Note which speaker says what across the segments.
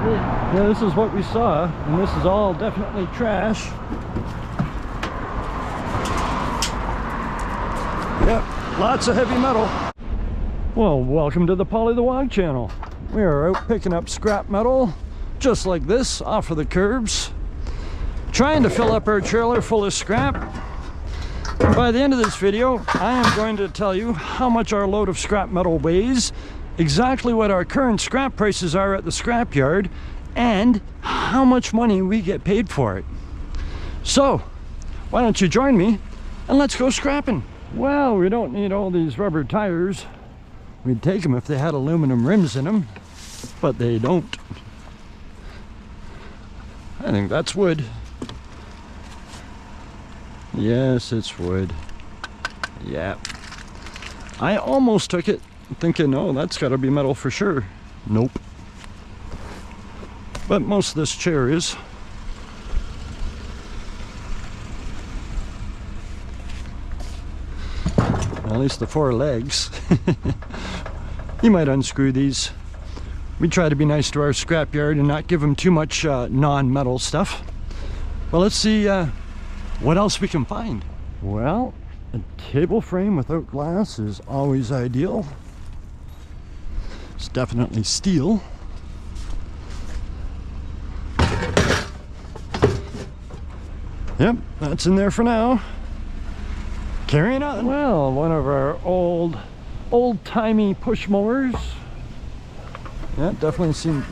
Speaker 1: Yeah, this is what we saw, and this is all definitely trash. Yep, lots of heavy metal. Well, welcome to the Polly the Wog channel. We are out picking up scrap metal, just like this, off of the curbs. Trying to fill up our trailer full of scrap. By the end of this video, I am going to tell you how much our load of scrap metal weighs, exactly what our current scrap prices are at the scrap yard, and how much money we get paid for it. So, why don't you join me and let's go scrapping. Well, we don't need all these rubber tires. We'd take them if they had aluminum rims in them, but they don't. I think that's wood. Yes, it's wood. Yeah. I almost took it thinking, oh, that's got to be metal for sure. Nope. But most of this chair is. At least the four legs. You might unscrew these. We try to be nice to our scrapyard and not give them too much non-metal stuff. Well, let's see what else we can find. Well, a table frame without glass is always ideal. It's definitely steel. Yep, that's in there for now. Carrying on. Well, one of our old-timey push mowers. Yeah, definitely seemed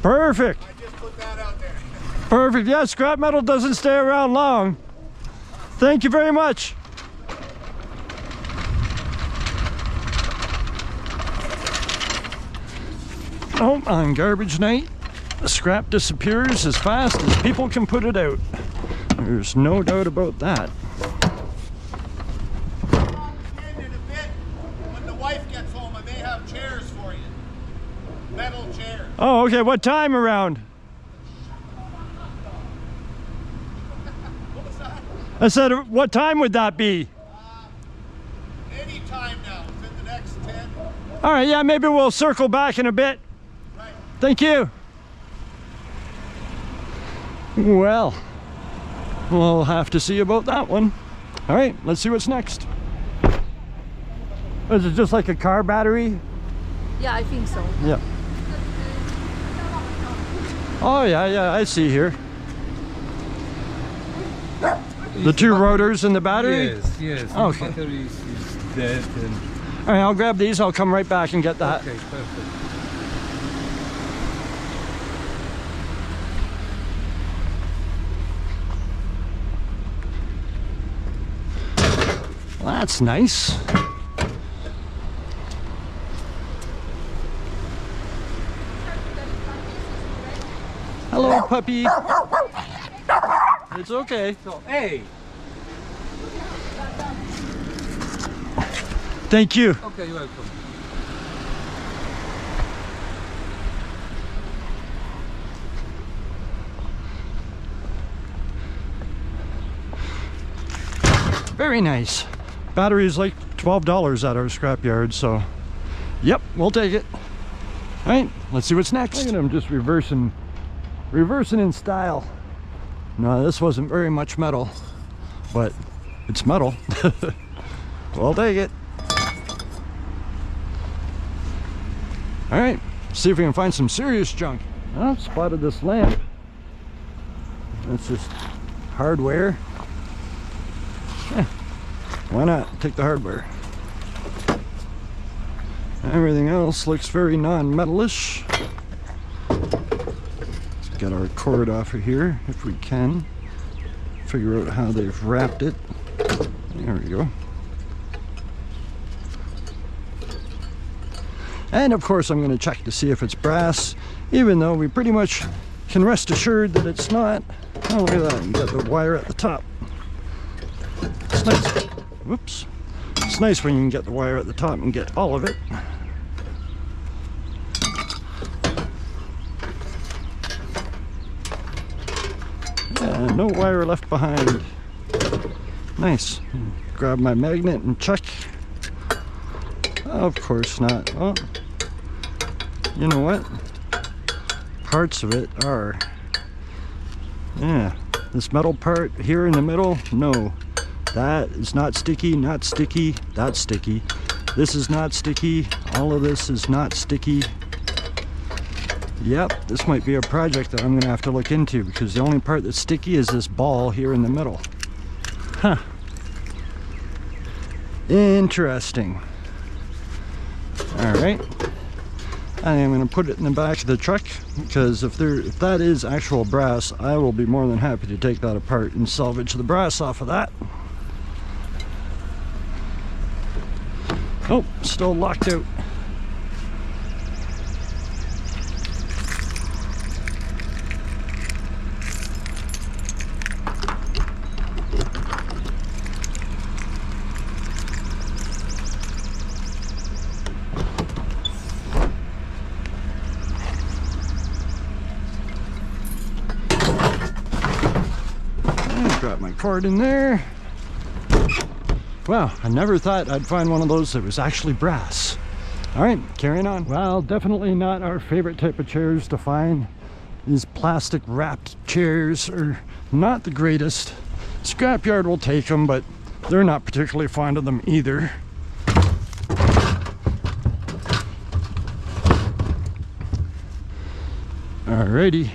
Speaker 1: perfect.
Speaker 2: I just put that out there.
Speaker 1: Perfect. Yeah, scrap metal doesn't stay around long. Thank you very much. Oh, on garbage night, the scrap disappears as fast as people can put it out. There's no doubt about that.
Speaker 2: In a bit, when the wife gets home, I may have chairs for you. Metal chairs.
Speaker 1: Oh, okay. What time around?
Speaker 2: What was that?
Speaker 1: I said, what time would that be?
Speaker 2: Any time now, within the next 10.
Speaker 1: All right, yeah, maybe we'll circle back in a bit.
Speaker 2: Right.
Speaker 1: Thank you. Well, we'll have to see about that one. All right, let's see what's next. Is it just like a car battery?
Speaker 3: Yeah, I think so.
Speaker 1: Yeah. Oh, yeah, I see here. The two rotors and the battery?
Speaker 4: Yes.
Speaker 1: Okay.
Speaker 4: The battery is dead. And
Speaker 1: All right, I'll grab these. I'll come right back and get that.
Speaker 4: okay, perfect.
Speaker 1: Well, that's nice. Hello, puppy. It's okay.
Speaker 4: So, hey.
Speaker 1: Thank you.
Speaker 4: Okay, you're welcome.
Speaker 1: Very nice. Battery is like $12 at our scrapyard, so yep, we'll take it. All right, let's see what's next. Look at him just reversing in style. No, this wasn't very much metal, but it's metal. We'll take it. All right, see if we can find some serious junk. I've spotted this lamp. That's just hardware. Yeah, why not? Take the hardware. Everything else looks very non-metalish. Let's get our cord off of here if we can. Figure out how they've wrapped it. There we go. And of course I'm going to check to see if it's brass, even though we pretty much can rest assured that it's not. Oh, look at that, you got the wire at the top. It's nice. Whoops. It's nice when you can get the wire at the top and get all of it. Yeah, no wire left behind. Nice. Grab my magnet and check. Of course not. Oh, you know what? parts of it are. Yeah, this metal part here in the middle, no. That is not sticky, not sticky, that's sticky. This is not sticky, all of this is not sticky. Yep, this might be a project that I'm gonna have to look into because the only part that's sticky is this ball here in the middle. Huh. Interesting. All right. I am going to put it in the back of the truck because if that is actual brass, I will be more than happy to take that apart and salvage the brass off of that. Oh, still locked out. Got my cord in there. Wow, I never thought I'd find one of those that was actually brass. All right, carrying on. Well, definitely not our favorite type of chairs to find. These plastic wrapped chairs are not the greatest. Scrapyard will take them, but they're not particularly fond of them either. Alrighty.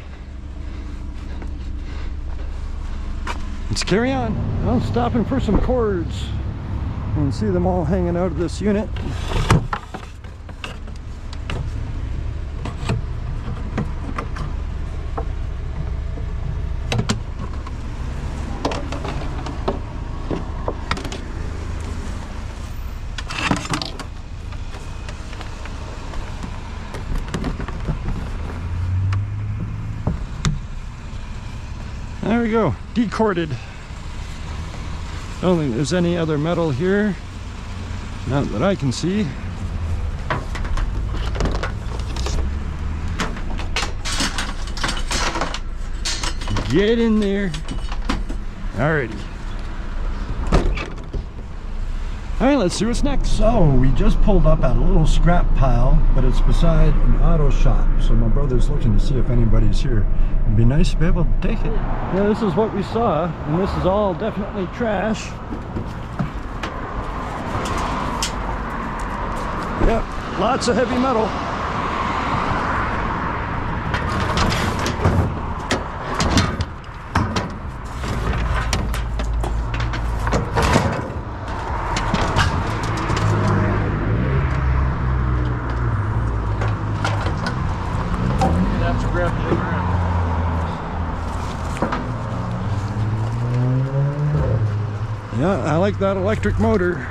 Speaker 1: Let's carry on. Well, stopping for some cords. You can see them all hanging out of this unit. There we go, decorded. I don't think there's any other metal here, not that I can see. Get in there. Alrighty. Alright, let's see what's next. So, we just pulled up at a little scrap pile, but it's beside an auto shop. So my brother's looking to see if anybody's here. It'd be nice to be able to take it. Yeah, this is what we saw, and this is all definitely trash. Yep, lots of heavy metal. Yeah, I like that electric motor.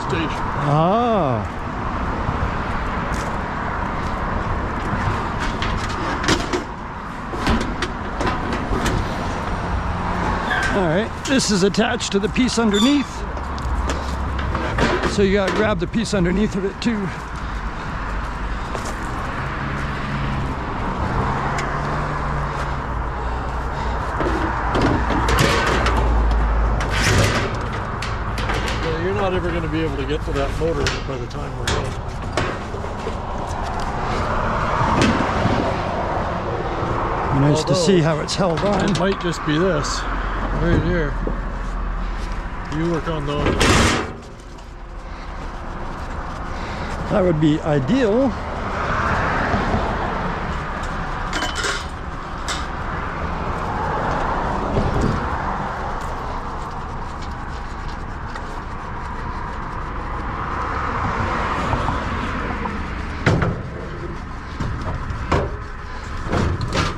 Speaker 2: Station.
Speaker 1: Ah. All right, this is attached to the piece underneath. So you gotta grab the piece underneath of it too.
Speaker 2: You're not ever going to be able to get to that motor by the time we're done.
Speaker 1: Be nice to see how it's held on.
Speaker 2: It might just be this right here. You work on those.
Speaker 1: That would be ideal.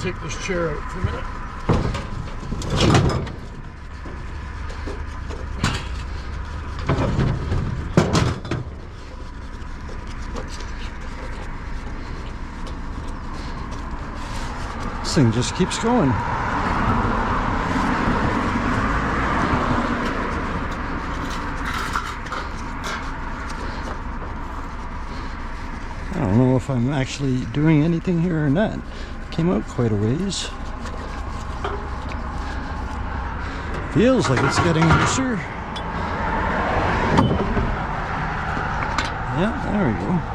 Speaker 2: Take this chair out for a minute.
Speaker 1: This thing just keeps going. I don't know if I'm actually doing anything here or not. Came out quite a ways. Feels like it's getting looser. Yeah, there we go.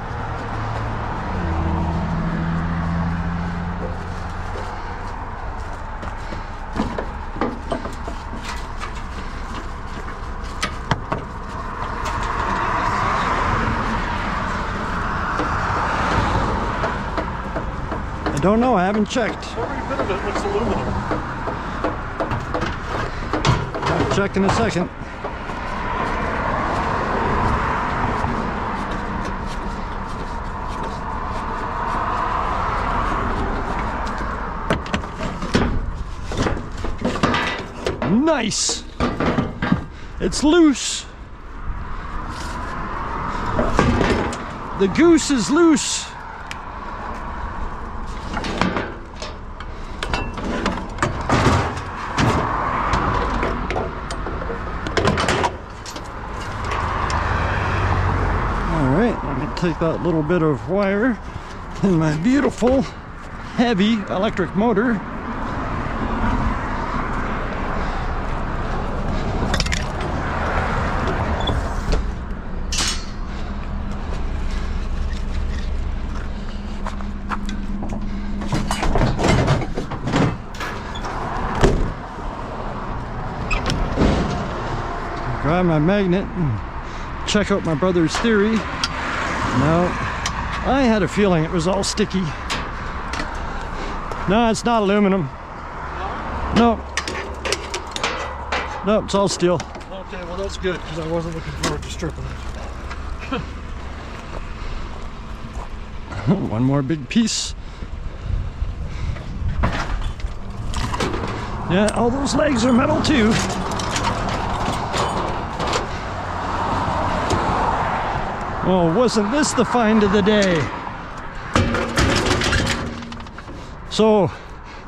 Speaker 1: I don't know, I haven't checked.
Speaker 5: Every bit of it looks aluminum.
Speaker 1: I'll check in a second. Nice! It's loose. The goose is loose. Take that little bit of wire in my beautiful heavy electric motor. Grab my magnet and check out my brother's theory. No, I had a feeling it was all sticky. No, it's not aluminum. No. No, it's all steel.
Speaker 5: Okay, well that's good because I wasn't looking forward to stripping it.
Speaker 1: One more big piece. Yeah, all those legs are metal too. Oh, wasn't this the find of the day? So,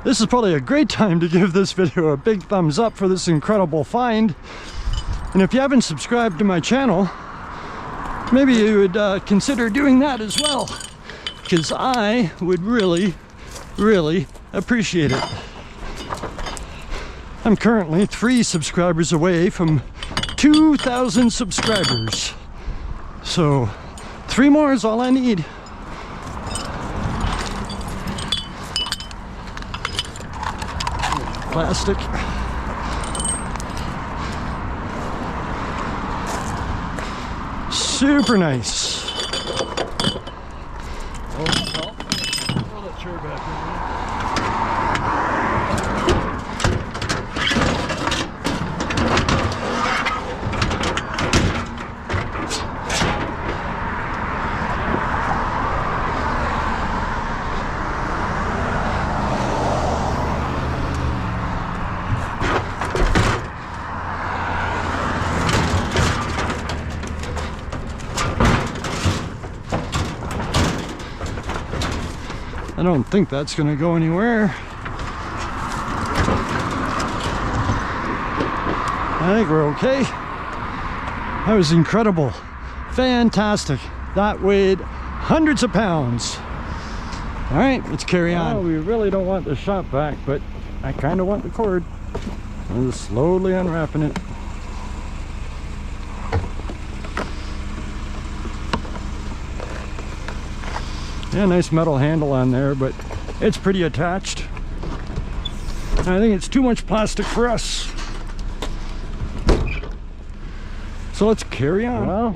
Speaker 1: this is probably a great time to give this video a big thumbs up for this incredible find. And if you haven't subscribed to my channel, maybe you would consider doing that as well, because I would really, really appreciate it. I'm currently 3 subscribers away from 2,000 subscribers. So 3 more is all I need. Plastic. Super nice.
Speaker 5: Throw that chair back in there.
Speaker 1: I don't think that's going to go anywhere. I think we're okay. That was incredible. Fantastic. That weighed hundreds of pounds. All right, let's carry on. Well, we really don't want the shop vac, but I kind of want the cord. I'm just slowly unwrapping it. Yeah, nice metal handle on there, but it's pretty attached. I think it's too much plastic for us. So let's carry on. Well,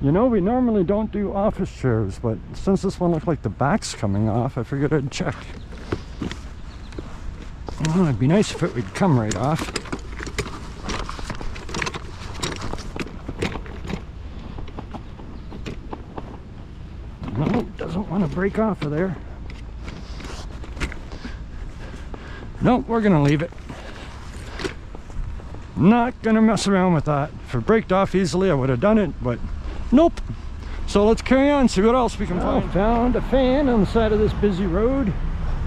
Speaker 1: you know, we normally don't do office chairs, but since this one looked like the back's coming off, I figured I'd check. Well, it'd be nice if it would come right off. No, it doesn't want to break off of there. Nope, we're gonna leave it. Not gonna mess around with that. If it braked off easily, I would have done it, but nope. So let's carry on, see what else we can find. Found a fan on the side of this busy road.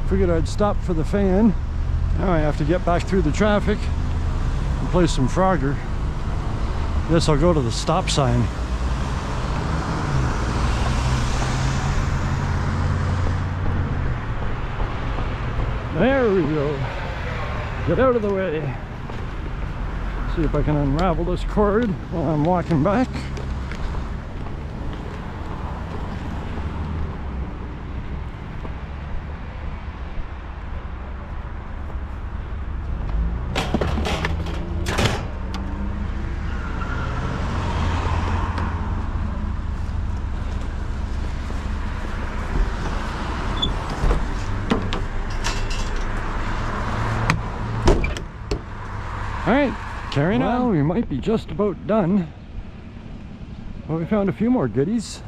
Speaker 1: Figured I'd stop for the fan. Now I have to get back through the traffic and play some Frogger. Guess I'll go to the stop sign. There we go. Get out of the way. See if I can unravel this cord while I'm walking back. All right, carrying on. Well, we might be just about done. Well, we found a few more goodies.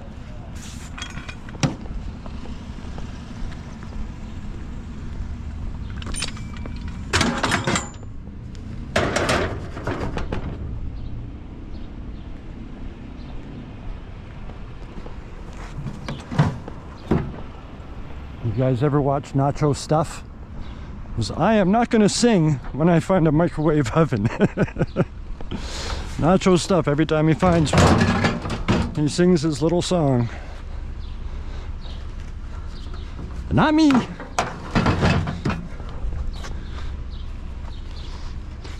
Speaker 1: You guys ever watch Nacho Stuff? I am not going to sing when I find a microwave oven. Nacho Stuff, every time he finds one, he sings his little song. But not me.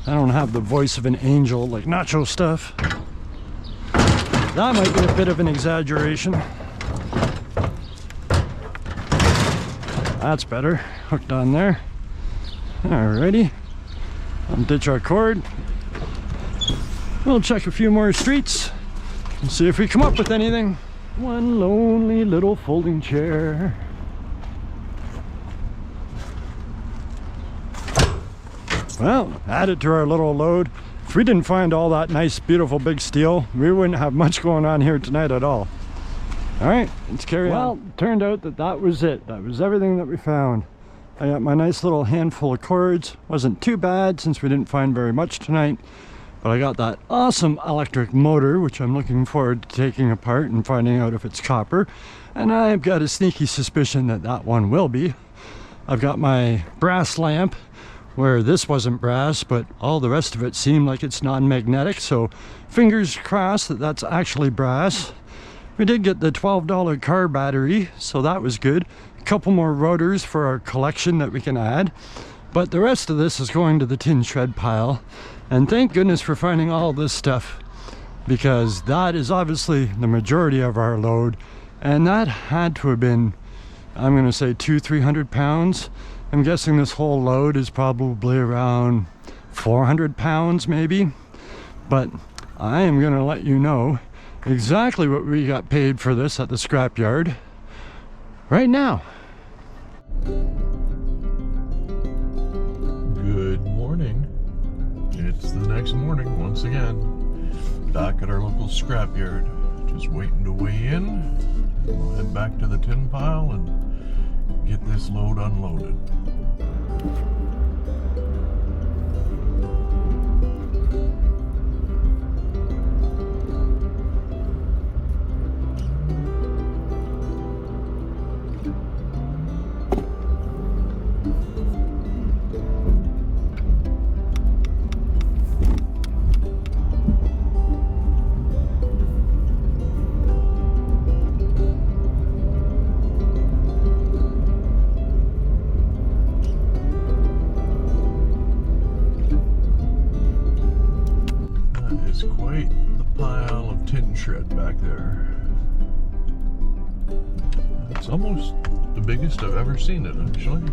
Speaker 1: I don't have the voice of an angel like Nacho Stuff. That might be a bit of an exaggeration. That's better. Hooked on there. Alrighty, ditch our cord. We'll check a few more streets and see if we come up with anything. One lonely little folding chair. Well, added to our little load. If we didn't find all that nice, beautiful big steel, we wouldn't have much going on here tonight at all. Alright, let's carry on. Well, turned out that that was it. That was everything that we found. I got my nice little handful of cords. Wasn't too bad since we didn't find very much tonight. But I got that awesome electric motor, which I'm looking forward to taking apart and finding out if it's copper. And I've got a sneaky suspicion that that one will be. I've got my brass lamp, where this wasn't brass, but all the rest of it seemed like it's non-magnetic. So fingers crossed that that's actually brass. We did get the $12 car battery, so that was good. A couple more rotors for our collection that we can add, but the rest of this is going to the tin shred pile. And thank goodness for finding all this stuff, because that is obviously the majority of our load, and that had to have been, I'm going to say 200-300 pounds. I'm guessing this whole load is probably around 400 pounds maybe, but I am going to let you know exactly what we got paid for this at the scrapyard right now.
Speaker 6: Good morning. It's the next morning once again. Back at our local scrapyard. Just waiting to weigh in. We'll head back to the tin pile and get this load unloaded. Quite the pile of tin shred back there. It's almost the biggest I've ever seen it, actually.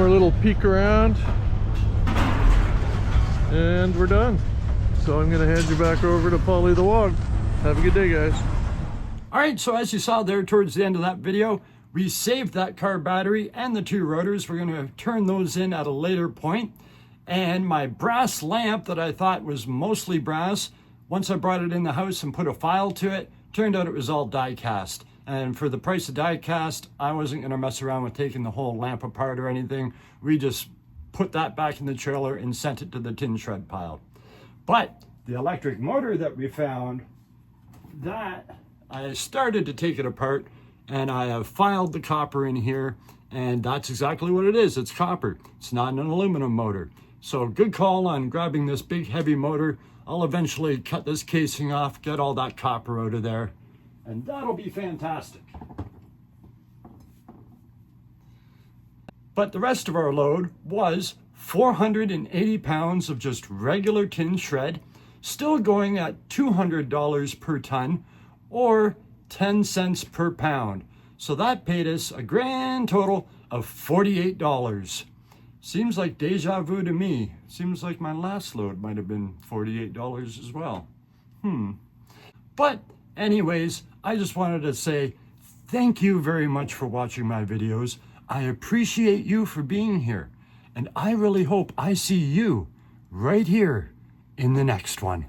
Speaker 6: more little peek around, and we're done. So I'm gonna hand you back over to Polly the Wog. Have a good day, guys.
Speaker 1: All right, so as you saw there towards the end of that video, we saved that car battery and the 2 rotors. We're gonna turn those in at a later point. And my brass lamp that I thought was mostly brass, once I brought it in the house and put a file to it, turned out it was all die cast. And for the price of die cast, I wasn't gonna mess around with taking the whole lamp apart or anything. We just put that back in the trailer and sent it to the tin shred pile. But the electric motor that we found, that I started to take it apart, and I have filed the copper in here, and that's exactly what it is. It's copper. It's not an aluminum motor. So good call on grabbing this big heavy motor. I'll eventually cut this casing off, get all that copper out of there, and that'll be fantastic. But the rest of our load was 480 pounds of just regular tin shred, still going at $200 per ton, or 10 cents per pound. So that paid us a grand total of $48. Seems like deja vu to me. Seems like my last load might have been $48 as well. But anyways, I just wanted to say thank you very much for watching my videos. I appreciate you for being here. And I really hope I see you right here in the next one.